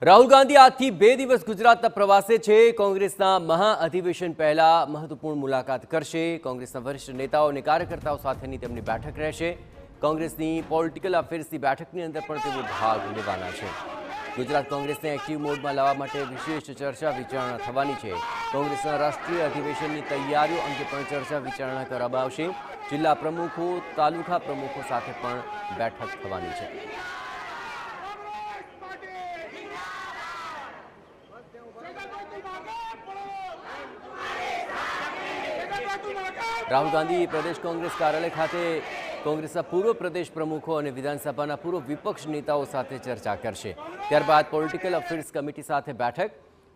રાહુલ ગાંધી આજથી 2 દિવસ ગુજરાતના પ્રવાસે છે। કોંગ્રેસના મહાઅધિવેશન પહેલા મહત્વપૂર્ણ મુલાકાત કરશે। કોંગ્રેસના વરિષ્ઠ નેતાઓ અને કાર્યકર્તાઓ સાથેની તેમની બેઠક રહેશે। કોંગ્રેસની પોલિટિકલ અફેર્સની બેઠકની અંદર પણ તેઓ ભાગ લેવાના છે। ગુજરાત કોંગ્રેસને એક્ટિવ મોડમાં લાવવા માટે વિશેષ ચર્ચા વિચારણા થવાની છે। કોંગ્રેસના રાષ્ટ્રીય અધિવેશનની તૈયારીઓ અંગે પણ ચર્ચા વિચારણા કરવામાં આવશે। જિલ્લા પ્રમુખો તાલુકા પ્રમુખો સાથે પણ બેઠક થવાની છે। રાહુલ ગાંધી પ્રદેશ કોંગ્રેસ કાર્યાલય ખાતે કોંગ્રેસના પૂર્વ પ્રદેશ પ્રમુખો અને વિધાનસભાના પૂર્વ વિપક્ષ નેતાઓ સાથે ચર્ચા કરશે। ત્યારબાદ પોલિટિકલ અફેર્સ કમિટી સાથે બેઠક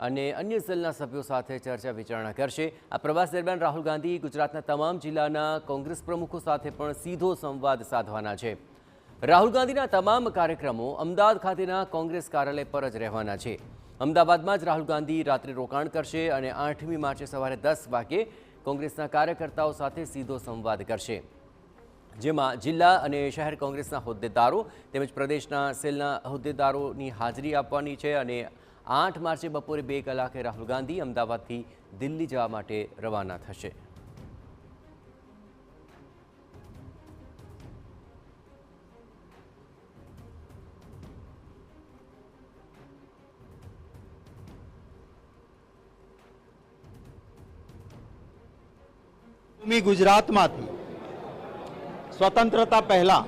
અને અન્ય સેલના સભ્યો સાથે ચર્ચા વિચારણા કરશે। આ પ્રવાસ દરમિયાન રાહુલ ગાંધી ગુજરાતના તમામ જિલ્લાના કોંગ્રેસ પ્રમુખો સાથે પણ સીધો સંવાદ સાધવાના છે। રાહુલ ગાંધીના તમામ કાર્યક્રમો અમદાવાદ ખાતેના કોંગ્રેસ કાર્યાલય પર જ રહેવાના છે। અમદાવાદમાં જ રાહુલ ગાંધી રાત્રે રોકાણ કરશે અને 8મી માર્ચે સવારે 10 વાગે કોંગ્રેસના કાર્યકર્તાઓ સાથે સીધો સંવાદ કરશે, જેમાં જિલ્લા અને શહેર કોંગ્રેસના હોદ્દેદારો તેમજ પ્રદેશના સેલના હોદ્દેદારોની હાજરી આપવાની છે અને 8 માર્ચે બપોરે 2 કલાકે રાહુલ ગાંધી અમદાવાદથી દિલ્હી જવા માટે રવાના થશે। ગુજરાતમાંથી સ્વતંત્રતા પહેલા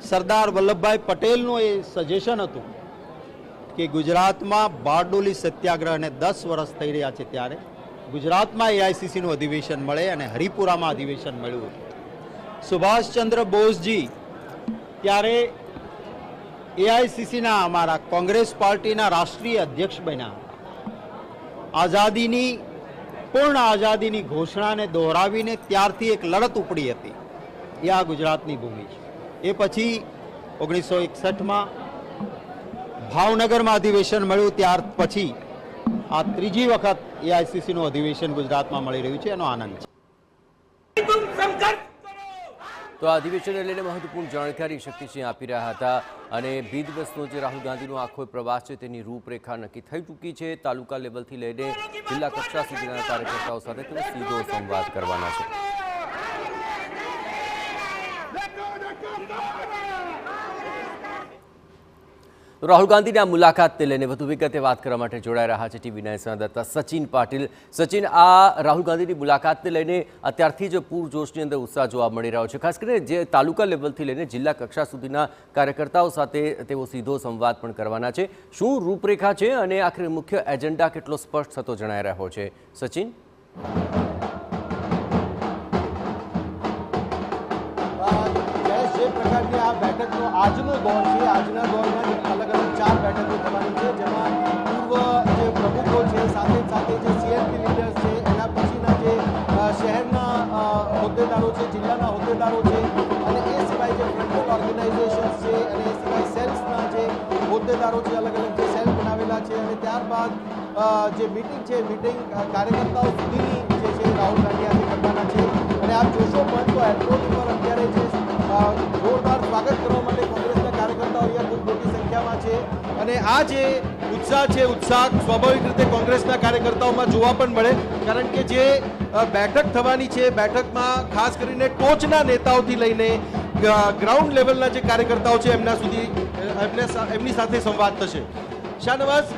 સરદાર વલ્લભભાઈ પટેલનું એ સજેશન હતું કે ગુજરાતમાં બારડોલી સત્યાગ્રહને 10 વર્ષ થઈ રહ્યા છે ત્યારે ગુજરાતમાં એઆઈસીસીનું અધિવેશન મળે અને હરિપુરામાં અધિવેશન મળ્યું। સુભાષચંદ્ર બોઝજી ત્યારે એઆઈસીસીના અમારા કોંગ્રેસ પાર્ટીના રાષ્ટ્રીય અધ્યક્ષ બન્યા। આઝાદીની પૂર્ણ આઝાદીની ઘોષણાને દોહરાવીને ત્યારથી એક લડત ઉપડી હતી, એ આ ગુજરાતની ભૂમિ છે। એ પછી 1961માં ભાવનગરમાં અધિવેશન મળ્યું, ત્યાર પછી આ ત્રીજી વખત એઆઈસીસીનું અધિવેશન ગુજરાતમાં મળી રહ્યું છે, એનો આનંદ છે। તો આ અધિવેશનને લઈને મહત્વપૂર્ણ જાણકારી શક્તિસિંહ આપી રહ્યા હતા અને 2 દિવસનો જે રાહુલ ગાંધીનો આખો પ્રવાસ છે તેની રૂપરેખા નક્કી થઈ ચૂકી છે। તાલુકા લેવલથી લઈને જિલ્લા કક્ષા સુધીના કાર્યકર્તાઓ સાથે તેઓ સીધો સંવાદ કરવાના છે। રાહુલ ગાંધીની આ મુલાકાતને લઈને વધુ વિગતે વાત કરવા માટે જોડાઈ રહ્યા છે ટીવી9 સંવાદદાતા સચિન પાટીલ। સચિન, આ રાહુલ ગાંધીની મુલાકાતને લઈને અત્યારથી જ પૂરજોશની અંદર ઉત્સાહ જોવા મળી રહ્યો છે, ખાસ કરીને જે તાલુકા લેવલથી લઈને જિલ્લા કક્ષા સુધીના કાર્યકર્તાઓ સાથે તેઓ સીધો સંવાદ પણ કરવાના છે। શું રૂપરેખા છે અને આખરે મુખ્ય એજન્ડા કેટલો સ્પષ્ટ થતો જણાઈ રહ્યો છે? સચિન, જે પ્રકારની આ બેઠકનો આજનો દોર છે, આજના દોરમાં અલગ અલગ 4 બેઠકો થવાની છે, જેમાં પૂર્વ જે પ્રમુખો છે, સાથે સાથે જે સીએલપી લીડર્સ છે, એના પછીના જે શહેરના હોદ્દેદારો છે, જિલ્લાના હોદ્દેદારો છે, અને એ સિવાય જે ફ્રન્ટલ ઓર્ગેનાઇઝેશન્સ છે અને એ સિવાય સેલ્સના જે હોદ્દેદારો છે, અલગ અલગ જે સેલ બનાવેલા છે, અને ત્યારબાદ જે મિટિંગ છે, મિટિંગ કાર્યકર્તાઓ સુધીની જે છે રાહુલ ગાંધી આજે કરવાના છે। અને આપ જોશો પણ તો એરપોર્ટ ઉપર અત્યારે જે જોરદાર સ્વાગત કરવા માટે કોંગ્રેસના કાર્યકર્તાઓ અહીંયા ખૂબ મોટી સંખ્યામાં છે અને આ જે ઉત્સાહ છે, ઉત્સાહ સ્વાભાવિક રીતે કોંગ્રેસના કાર્યકર્તાઓમાં જોવા પણ મળે, કારણ કે જે બેઠક થવાની છે, બેઠકમાં ખાસ કરીને ટોચના નેતાઓથી લઈને ગ્રાઉન્ડ લેવલના જે કાર્યકર્તાઓ છે એમના સુધી એમની સાથે સંવાદ થશે। શાહનવાઝ,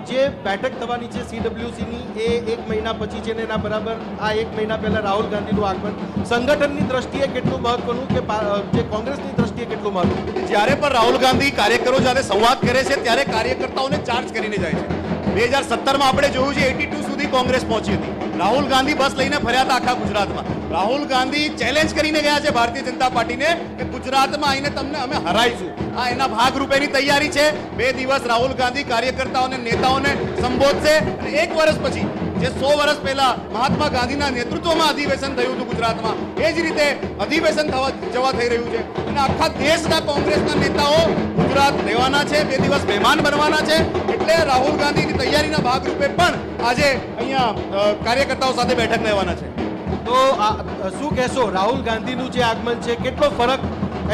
જે બેઠક થવાની છે સીડબ્લ્યુસીની એ 1 મહિના પછી છે ને એના બરાબર આ 1 મહિના પહેલા રાહુલ ગાંધીનું આગમન સંગઠનની દ્રષ્ટિએ કેટલું મહત્વનું કે જે કોંગ્રેસની દ્રષ્ટિએ કેટલું મહત્વનું? જ્યારે પણ રાહુલ ગાંધી કાર્યકરો સાથે સંવાદ કરે છે ત્યારે કાર્યકર્તાઓને ચાર્જ કરીને જાય છે। 2017માં આપણે જોયું છે 82 સુધી કોંગ્રેસ પહોંચી હતી। રાહુલ ગાંધી બસ લઈને ફર્યા હતા આખા ગુજરાતમાં। રાહુલ ગાંધી ચેલેન્જ કરીને ગયા છે ભારતીય જનતા પાર્ટીને કે ગુજરાતમાં આવીને તમને અમે હરાઈશું। આ એના ભાગરૂપેની તૈયારી છે। 2 દિવસ રાહુલ ગાંધી કાર્યકર્તાઓને નેતાઓને સંબોધશે અને 1 વર્ષ પછી જે 100 વર્ષ પહેલા મહાત્મા ગાંધીના નેતૃત્વમાં અધિવેશન થયું હતું ગુજરાતમાં, એ જ રીતે અધિવેશન જવા થઈ રહ્યું છે અને આખા દેશના કોંગ્રેસના નેતાઓ ગુજરાત રહેવાના છે, 2 દિવસ મહેમાન બનવાના છે। એટલે રાહુલ ગાંધીની તૈયારીના ભાગરૂપે પણ આજે અહીંયા કાર્યકર્તાઓ સાથે બેઠક લેવાના છે। તો શું કહેશો, રાહુલ ગાંધીનું જે આગમન છે કેટલો ફરક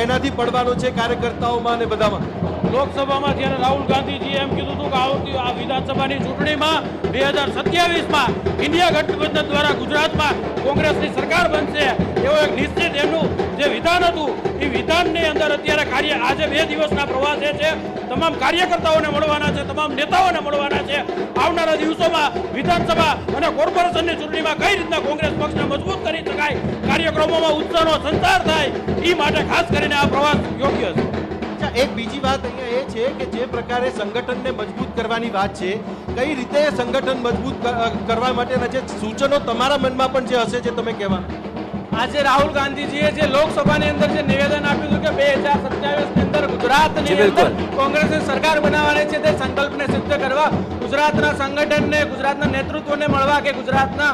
એનાથી પડવાનો છે કાર્યકર્તાઓમાં અને બધામાં? લોકસભામાં જ્યારે રાહુલ ગાંધીજીએ એમ કીધું હતું કે આવતી આ વિધાનસભાની ચૂંટણીમાં 2027માં ઇન્ડિયા ગઠબંધન દ્વારા ગુજરાતમાં કોંગ્રેસની સરકાર બનશે એવો એક નિશ્ચિત એમનું જે વિધાન હતું એ વિધાનની અંદર અત્યારે આજે 2 દિવસના પ્રવાસે છે. તમામ કાર્યકર્તાઓને મળવાના છે, તમામ નેતાઓને મળવાના છે. આવનારા દિવસોમાં વિધાનસભા અને કોર્પોરેશનની ચૂંટણીમાં કઈ રીતના કોંગ્રેસ પક્ષને મજબૂત કરી શકાય, કાર્યક્રમોમાં ઉત્સાહનો સંચાર થાય એ માટે ખાસ કરીને આ પ્રવાસ યોગ્ય છે. એક બીજી વાત અહીંયા એ છે કે જે પ્રકારે સંગઠનને મજબૂત કરવાની વાત છે, કઈ રીતે સંગઠન મજબૂત કરવા માટેના જે સૂચનો તમારા મનમાં પણ જે હશે જે તમે કહેવા? આજે રાહુલ ગાંધીજીએ જે લોકસભાની અંદર જે નિવેદન આપ્યું હતું કે 2027ની અંદર ગુજરાતની અંદર કોંગ્રેસની સરકાર બનાવવાની છે, તે સંકલ્પને સિદ્ધ કરવા ગુજરાતના સંગઠનને, ગુજરાતના નેતૃત્વને મળવા કે ગુજરાતના